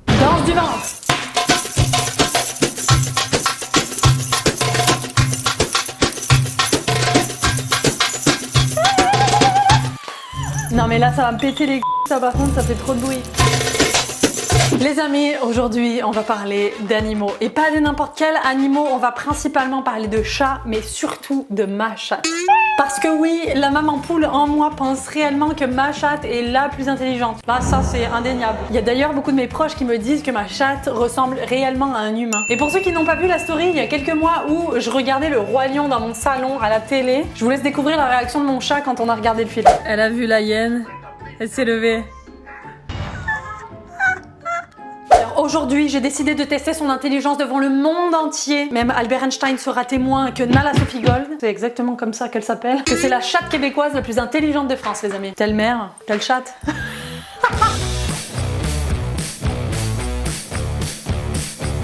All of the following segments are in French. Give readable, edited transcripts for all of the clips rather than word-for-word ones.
Danse du ventre. Non mais là ça va me péter les ça par contre ça fait trop de bruit. Les amis, aujourd'hui on va parler d'animaux et pas de n'importe quels animaux, on va principalement parler de chats mais surtout de ma chatte. Parce que oui, la maman poule en moi pense réellement que ma chatte est la plus intelligente. Là ça c'est indéniable. Il y a d'ailleurs beaucoup de mes proches qui me disent que ma chatte ressemble réellement à un humain. Et pour ceux qui n'ont pas vu la story, il y a quelques mois où je regardais le Roi Lion dans mon salon à la télé, je vous laisse découvrir la réaction de mon chat quand on a regardé le film. Elle a vu la hyène, elle s'est levée. Aujourd'hui, j'ai décidé de tester son intelligence devant le monde entier. Même Albert Einstein sera témoin que Nala Sophie Gold, c'est exactement comme ça qu'elle s'appelle, que c'est la chatte québécoise la plus intelligente de France, les amis. Telle mère, telle chatte.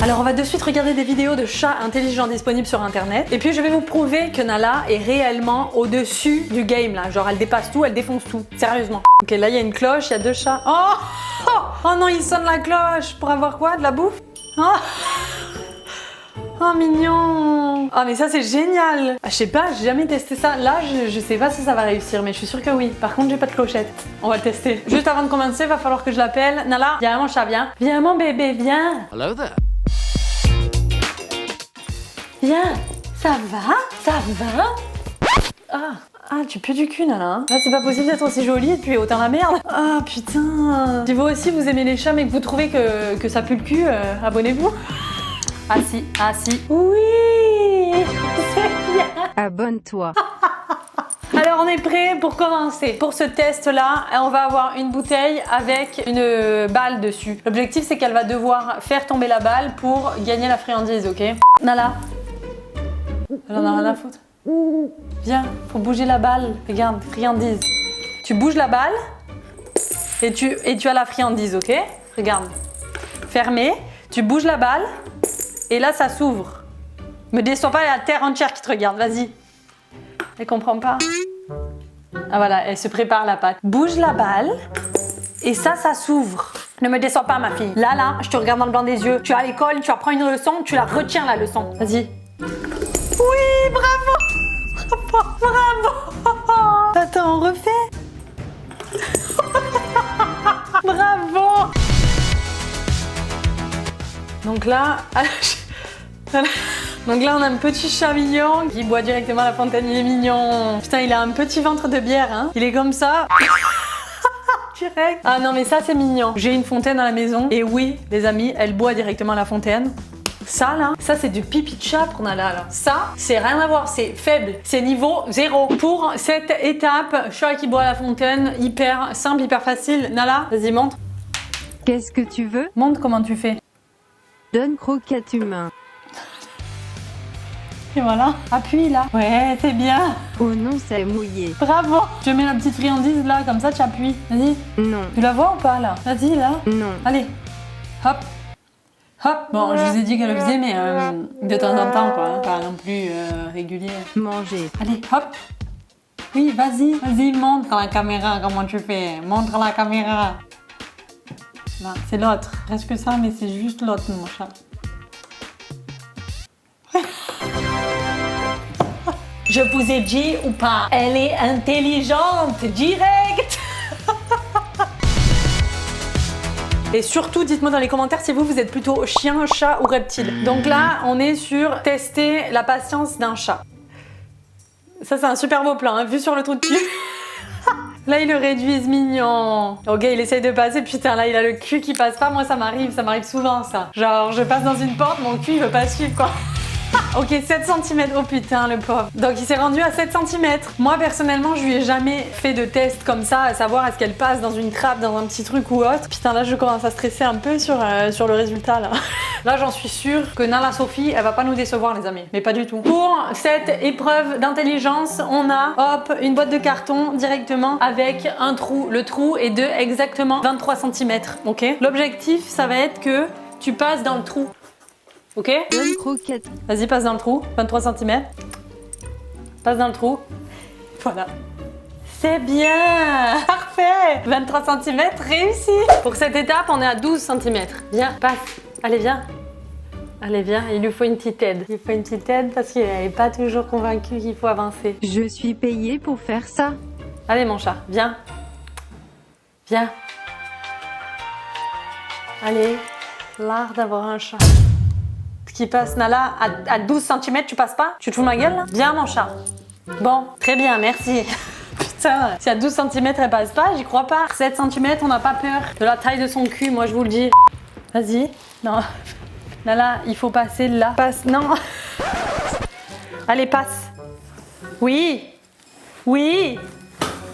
Alors on va de suite regarder des vidéos de chats intelligents disponibles sur internet. Et puis je vais vous prouver que Nala est réellement au-dessus du game là. Genre elle dépasse tout, elle défonce tout. Sérieusement. Ok, là il y a une cloche, il y a deux chats. Oh non, il sonne la cloche. Pour avoir quoi? De la bouffe? Oh mignon. Oh mais ça c'est génial. Je sais pas, j'ai jamais testé ça. Là je sais pas si ça va réussir, mais je suis sûre que oui. Par contre j'ai pas de clochette. On va le tester. Juste avant de commencer, va falloir que je l'appelle. Nala, viens mon chat, viens. Viens mon bébé, viens. Hello there. Viens. Ça va? Ça va? Ah, tu pues du cul, Nala. Là, c'est pas possible d'être aussi jolie et de puer autant la merde. Ah, putain. Si vous aussi, vous aimez les chats, mais que vous trouvez que ça pue le cul, abonnez-vous. Ah si, ah si. Oui, c'est bien. Abonne-toi. Alors, on est prêt pour commencer. Pour ce test-là, on va avoir une bouteille avec une balle dessus. L'objectif, c'est qu'elle va devoir faire tomber la balle pour gagner la friandise, ok? Nala, elle en a rien à foutre. Viens, faut bouger la balle. Regarde, friandise. Tu bouges la balle et tu as la friandise, ok? Regarde. Fermé. Tu bouges la balle et là, ça s'ouvre. Me déçois pas, il y a la terre entière qui te regarde. Vas-y. Elle comprend pas. Ah voilà, elle se prépare la pâte. Bouge la balle et ça s'ouvre. Ne me déçois pas, ma fille. Là, je te regarde dans le blanc des yeux. Tu es à l'école, tu apprends une leçon, tu la retiens, la leçon. Vas-y. Oui, bravo! Bravo! Attends, on refait? Bravo! Donc là, on a un petit chat mignon qui boit directement à la fontaine, il est mignon. Putain, il a un petit ventre de bière, hein. Il est comme ça. Direct. Ah non, mais ça c'est mignon. J'ai une fontaine à la maison et oui, les amis, elle boit directement à la fontaine. Ça là, ça c'est du pipi de chat pour Nala là. Ça, c'est rien à voir, c'est faible. C'est niveau 0. Pour cette étape, chat qui boit à la fontaine, hyper simple, hyper facile. Nala, vas-y montre. Qu'est-ce que tu veux? Montre comment tu fais. Donne croquette humain. Et voilà, appuie là. Ouais, c'est bien. Oh non, c'est mouillé. Bravo. Je mets la petite friandise là, comme ça tu appuies. Vas-y. Non. Tu la vois ou pas là? Vas-y là. Non. Allez. Hop. Hop. Bon, je vous ai dit qu'elle le faisait, mais de temps en temps quoi, hein, pas non plus régulier. Manger. Allez, hop. Oui, vas-y, montre à la caméra comment tu fais. Montre à la caméra. Là, c'est l'autre. Presque ça, mais c'est juste l'autre, mon chat. Je vous ai dit ou pas? Elle est intelligente, direct. Et surtout, dites-moi dans les commentaires si vous êtes plutôt chien, chat ou reptile. Donc là, on est sur tester la patience d'un chat. Ça, c'est un super beau plan, hein, vu sur le trou de cul. Là, ils le réduisent, mignon. Ok, il essaye de passer, putain, là, il a le cul qui passe pas. Moi, ça m'arrive souvent, ça. Genre, je passe dans une porte, mon cul, il veut pas suivre, quoi. Ok, 7 cm. Oh putain, le pauvre. Donc il s'est rendu à 7 cm. Moi, personnellement, je lui ai jamais fait de test comme ça, à savoir est-ce qu'elle passe dans une trappe, dans un petit truc ou autre. Putain, là, je commence à stresser un peu sur le résultat, là. Là, j'en suis sûre que Nala Sophie, elle va pas nous décevoir, les amis. Mais pas du tout. Pour cette épreuve d'intelligence, on a, hop, une boîte de carton directement avec un trou. Le trou est de exactement 23 cm. Ok. L'objectif, ça va être que tu passes dans le trou. Ok? Donne croquette. Vas-y, passe dans le trou. 23 cm. Passe dans le trou. Voilà. C'est bien. Parfait. 23 cm réussi. Pour cette étape, on est à 12 cm. Viens, passe. Allez, viens. Allez, viens. Il lui faut une petite aide. Il lui faut une petite aide parce qu'il n'est pas toujours convaincu qu'il faut avancer. Je suis payé pour faire ça. Allez, mon chat, viens. Viens. Allez, l'art d'avoir un chat. Ce qui passe, Nala, à 12 cm, tu passes pas? Tu te fous de ma gueule, là? Viens, mon chat. Bon, très bien, merci. Putain, si à 12 cm, elle passe pas, j'y crois pas. 7 cm, on n'a pas peur de la taille de son cul, moi, je vous le dis. Vas-y. Non. Nala, il faut passer là. Passe, non. Allez, passe. Oui. Oui.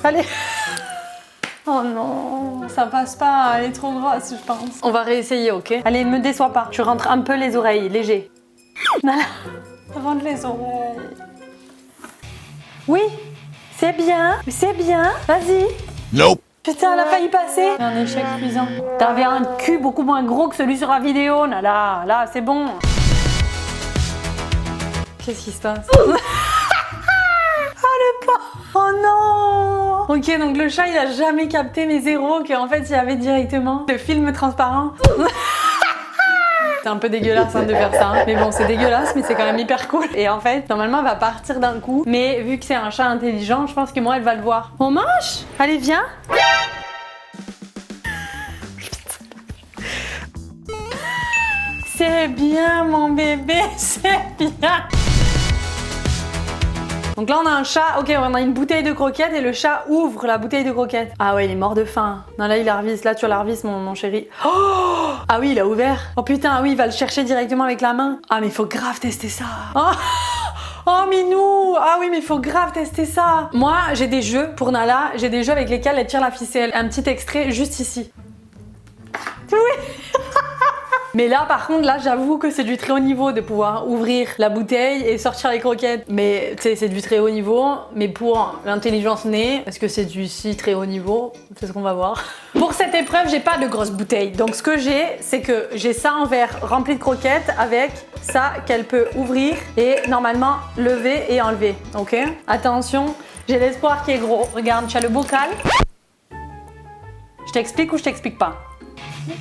Allez. Oh non, ça passe pas, elle est trop grosse, je pense. On va réessayer, ok? Allez, me déçois pas. Tu rentres un peu les oreilles, léger. Nala, rentre les oreilles. Oui, c'est bien, vas-y. Nope. Putain, elle a failli passer. Un échec cuisant. T'avais un cul beaucoup moins gros que celui sur la vidéo, Nala. Là, c'est bon. Qu'est-ce qui se passe? Oh non! Ok, donc le chat, il a jamais capté mes zéros, qu'en fait, il y avait directement le film transparent. C'est un peu dégueulasse de faire ça, hein. Mais bon, c'est dégueulasse, mais c'est quand même hyper cool. Et en fait, normalement, elle va partir d'un coup. Mais vu que c'est un chat intelligent, je pense que moi, elle va le voir. On mange? Allez, viens! C'est bien, mon bébé, c'est bien! Donc là on a un chat, ok, on a une bouteille de croquettes et le chat ouvre la bouteille de croquettes. Ah ouais, il est mort de faim. Non, là il la revisse, là tu la revisses mon chéri. Oh, ah oui, il a ouvert. Oh putain, ah oui, il va le chercher directement avec la main. Ah mais il faut grave tester ça. Oh Minou. Ah oui, mais il faut grave tester ça. Moi j'ai des jeux pour Nala, j'ai des jeux avec lesquels elle tire la ficelle. Un petit extrait juste ici. Oui. Mais là, par contre, là, j'avoue que c'est du très haut niveau de pouvoir ouvrir la bouteille et sortir les croquettes. Mais, tu sais, c'est du très haut niveau. Mais pour l'intelligence née, est-ce que c'est du si très haut niveau? C'est ce qu'on va voir. Pour cette épreuve, j'ai pas de grosse bouteille. Donc, ce que j'ai, c'est que j'ai ça en verre rempli de croquettes avec ça qu'elle peut ouvrir et normalement lever et enlever. Ok? Attention, j'ai l'espoir qui est gros. Regarde, tu as le bocal. Je t'explique ou je t'explique pas?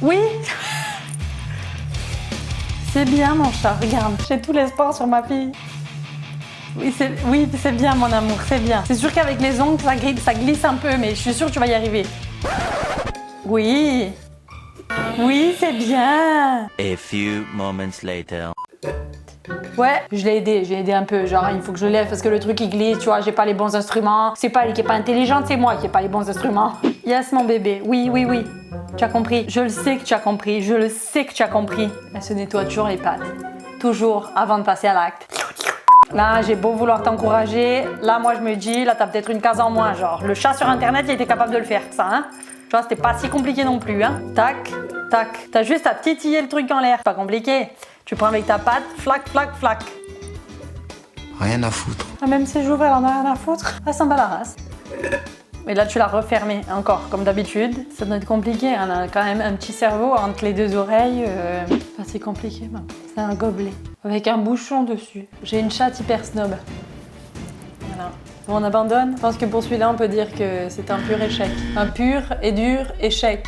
Oui? C'est bien mon chat, regarde, j'ai tout l'espoir sur ma fille. Oui, c'est bien mon amour, c'est bien. C'est sûr qu'avec les ongles, ça glisse un peu, mais je suis sûre que tu vas y arriver. Oui. Oui, c'est bien. A few moments later. Ouais, j'ai aidé un peu, genre il faut que je lève parce que le truc il glisse, tu vois, j'ai pas les bons instruments. C'est pas elle qui est pas intelligente, c'est moi qui ai pas les bons instruments. Yes mon bébé, oui. Tu as compris, je le sais que tu as compris, je le sais que tu as compris. Elle se nettoie toujours les pattes, toujours avant de passer à l'acte. Là, j'ai beau vouloir t'encourager, là moi je me dis, là t'as peut-être une case en moins, genre le chat sur internet il était capable de le faire, ça hein. Tu vois, c'était pas si compliqué non plus, hein. Tac, tac, t'as juste à titiller le truc en l'air, pas compliqué. Tu prends avec ta patte, flac, flac, flac. Rien à foutre. Ah, même si j'ouvre, elle en a rien à foutre. Elle s'en bat la race. Mais là, tu l'as refermée encore, comme d'habitude. Ça doit être compliqué. On a quand même un petit cerveau entre les deux oreilles. C'est compliqué. C'est un gobelet avec un bouchon dessus. J'ai une chatte hyper snob. Voilà. Bon, on abandonne. Je pense que pour celui-là, on peut dire que c'est un pur échec. Un pur et dur échec.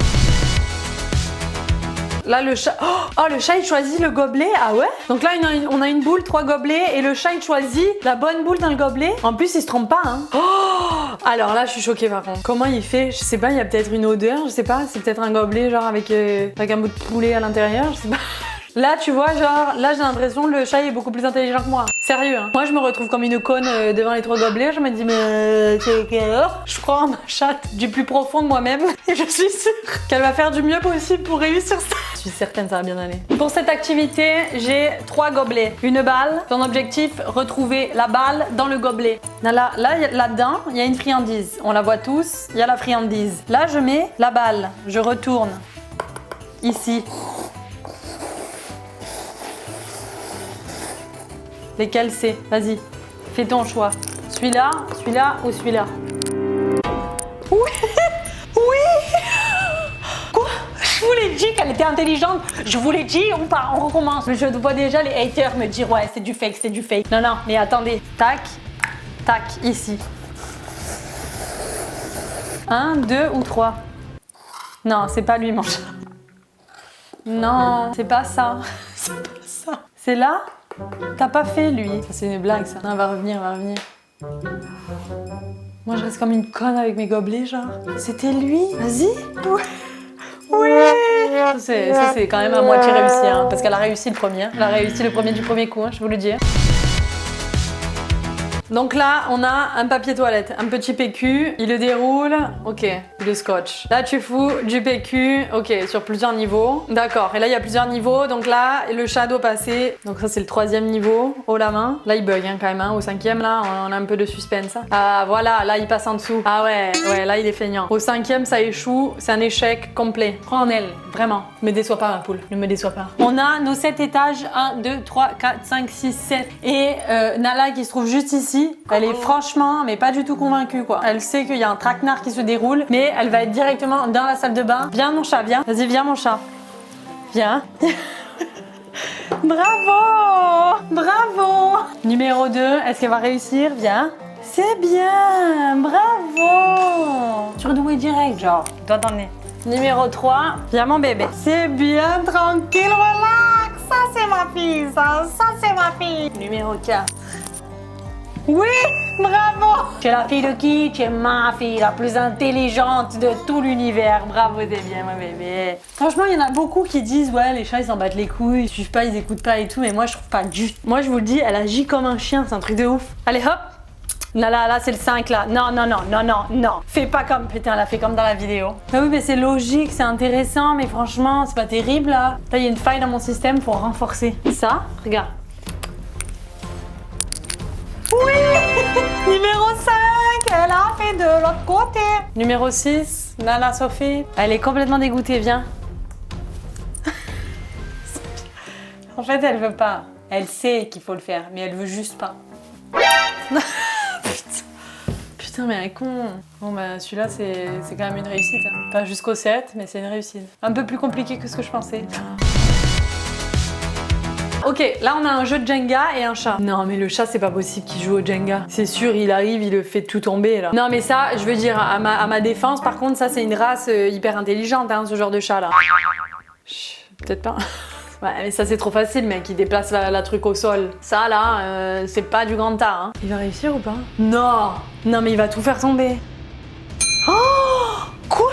Là, le chat... Oh, le chat, il choisit le gobelet. Ah ouais? Donc là, on a une boule, 3 gobelets. Et le chat, il choisit la bonne boule dans le gobelet. En plus, il se trompe pas, hein. Oh, alors là, je suis choquée, par contre. Comment il fait? Je sais pas, il y a peut-être une odeur. Je sais pas, c'est peut-être un gobelet, genre avec un bout de poulet à l'intérieur. Je sais pas. Là, tu vois, genre, là, j'ai l'impression que le chat est beaucoup plus intelligent que moi. Sérieux, hein. Moi, je me retrouve comme une conne devant les 3 gobelets. Je me dis, mais je crois en ma chatte du plus profond de moi-même. Et je suis sûre qu'elle va faire du mieux possible pour réussir ça. Je suis certaine que ça va bien aller. Pour cette activité, j'ai 3 gobelets. Une balle. Ton objectif, retrouver la balle dans le gobelet. Là-dedans, il y a une friandise. On la voit tous, il y a la friandise. Là, je mets la balle. Je retourne. Ici. Lesquels c'est? Vas-y, fais ton choix. Celui-là ou celui-là? Oui. Quoi? Je vous l'ai dit qu'elle était intelligente. Je vous l'ai dit, on recommence. Je vois déjà les haters me dire ouais, c'est du fake. Non, mais attendez. Tac, tac, ici. 1, 2 ou 3. Non, c'est pas lui mon chat. Non, c'est pas ça. C'est pas ça. C'est là? T'as pas fait lui. Ça c'est une blague ça. Non, va revenir, va revenir. Moi je reste comme une conne avec mes gobelets genre. C'était lui? Vas-y. Oui. Ça c'est quand même à moitié réussi hein, parce qu'elle a réussi le premier. Elle a réussi le premier du premier coup, hein, je vous le dis. Donc là, on a un papier toilette, un petit PQ, il le déroule, ok, le scotch. Là, tu fous du PQ, ok, sur plusieurs niveaux. D'accord, et là, il y a plusieurs niveaux, donc là, le chat doit passer. Donc ça, c'est le 3e niveau, haut la main. Là, il bug hein, quand même, hein. Au 5e, là, on a un peu de suspense. Ah, voilà, là, il passe en dessous. Ah ouais, là, il est feignant. Au 5e, ça échoue, c'est un échec complet. Prends en elle, vraiment. Ne me déçois pas, ma poule, ne me déçois pas. On a nos 7 étages, 1, 2, 3, 4, 5, 6, 7. Et Nala qui se trouve juste ici. Elle est franchement, mais pas du tout convaincue quoi. Elle sait qu'il y a un traquenard qui se déroule, mais elle va être directement dans la salle de bain. Viens mon chat, viens. Vas-y, viens mon chat. Viens. Bravo! Bravo! Numéro 2, est-ce qu'elle va réussir? Viens. C'est bien! Bravo! Surdoué direct, genre. Dois t'emmener. Numéro 3, viens mon bébé. C'est bien, tranquille, relax. Ça c'est ma fille, ça c'est ma fille. Numéro 4. Oui, bravo! Tu es la fille de qui? Tu es ma fille, la plus intelligente de tout l'univers. Bravo, t'es bien, mon bébé. Franchement, il y en a beaucoup qui disent ouais, les chats ils s'en battent les couilles, ils suivent pas, ils écoutent pas et tout, mais moi je trouve pas du tout. Moi je vous le dis, elle agit comme un chien, c'est un truc de ouf. Allez hop! Là, c'est le 5 là. Non. Fais pas comme. Putain, elle a fait comme dans la vidéo. Ah oui, mais c'est logique, c'est intéressant, mais franchement, c'est pas terrible là. Là, il y a une faille dans mon système pour renforcer. Ça, regarde. Oui! Numéro 5, elle a fait de l'autre côté. Numéro 6, Nala Sophie. Elle est complètement dégoûtée, viens. En fait, elle veut pas. Elle sait qu'il faut le faire, mais elle veut juste pas. Putain, mais elle est con. Bon, bah celui-là, c'est quand même une réussite. Hein. Pas jusqu'au 7, mais c'est une réussite. Un peu plus compliqué que ce que je pensais. Ok, là on a un jeu de Jenga et un chat. Non mais le chat c'est pas possible qu'il joue au Jenga. C'est sûr, il arrive, il le fait tout tomber là. Non mais ça, je veux dire, à ma défense, par contre, ça c'est une race hyper intelligente, hein, ce genre de chat là. Peut-être pas. Ouais, mais ça c'est trop facile, mec, il déplace la truc au sol. Ça là, c'est pas du grand tas. Hein. Il va réussir ou pas? Non. Non mais il va tout faire tomber. Oh! Quoi?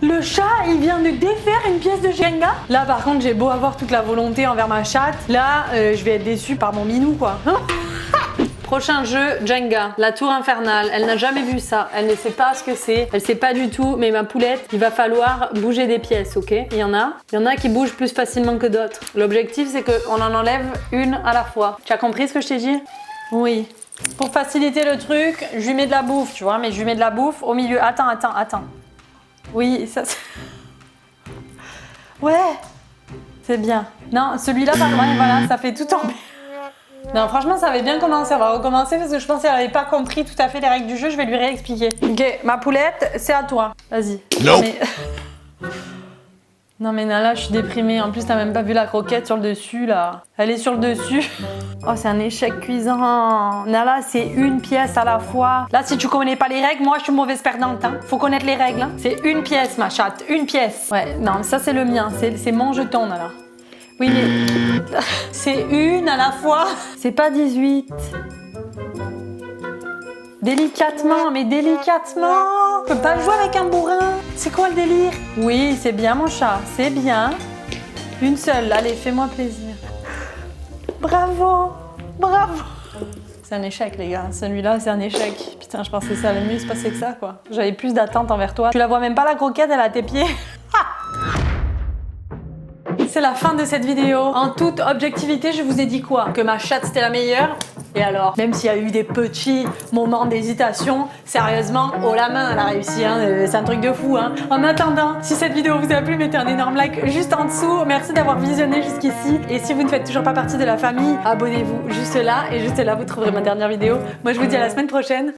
Le chat, il vient de défaire une pièce de Jenga. Là, par contre, j'ai beau avoir toute la volonté envers ma chatte. Là, je vais être déçue par mon minou, quoi. Prochain jeu, Jenga, la tour infernale. Elle n'a jamais vu ça. Elle ne sait pas ce que c'est. Elle sait pas du tout. Mais ma poulette, il va falloir bouger des pièces, ok? Il y en a qui bougent plus facilement que d'autres. L'objectif, c'est qu'on en enlève une à la fois. Tu as compris ce que je t'ai dit? Oui. Pour faciliter le truc, je lui mets de la bouffe, tu vois? Mais je lui mets de la bouffe au milieu. Attends. Oui, ça... Ouais, c'est bien. Non, celui-là, pas loin, voilà, ça fait tout tomber. Non, franchement, ça avait bien commencé. On va recommencer parce que je pense qu'elle n'avait pas compris tout à fait les règles du jeu. Je vais lui réexpliquer. Ok, ma poulette, c'est à toi. Vas-y. Non. Non mais Nala, je suis déprimée. En plus, t'as même pas vu la croquette sur le dessus, là. Elle est sur le dessus. Oh, c'est un échec cuisant. Nala, c'est une pièce à la fois. Là, si tu connais pas les règles, moi, je suis mauvaise perdante. Hein. Faut connaître les règles. Hein. C'est une pièce, ma chatte. Une pièce. Ouais, non, ça, c'est le mien. C'est mon jeton, Nala. Oui, mais... c'est une à la fois. C'est pas 18. Délicatement, mais délicatement. Je peux pas jouer avec un bourrin. C'est quoi le délire? Oui, c'est bien mon chat, c'est bien. Une seule, allez, fais-moi plaisir. Bravo. C'est un échec les gars, celui-là c'est un échec. Putain, je pensais que ça allait mieux se passer que ça quoi. J'avais plus d'attente envers toi. Tu la vois même pas la croquette, elle est à tes pieds. C'est la fin de cette vidéo. En toute objectivité, je vous ai dit quoi? Que ma chatte c'était la meilleure? Et alors? Même s'il y a eu des petits moments d'hésitation, sérieusement, haut la main, elle a réussi, hein, c'est un truc de fou. Hein. En attendant, si cette vidéo vous a plu, mettez un énorme like juste en dessous. Merci d'avoir visionné jusqu'ici. Et si vous ne faites toujours pas partie de la famille, abonnez-vous juste là. Et juste là, vous trouverez ma dernière vidéo. Moi, je vous dis à la semaine prochaine.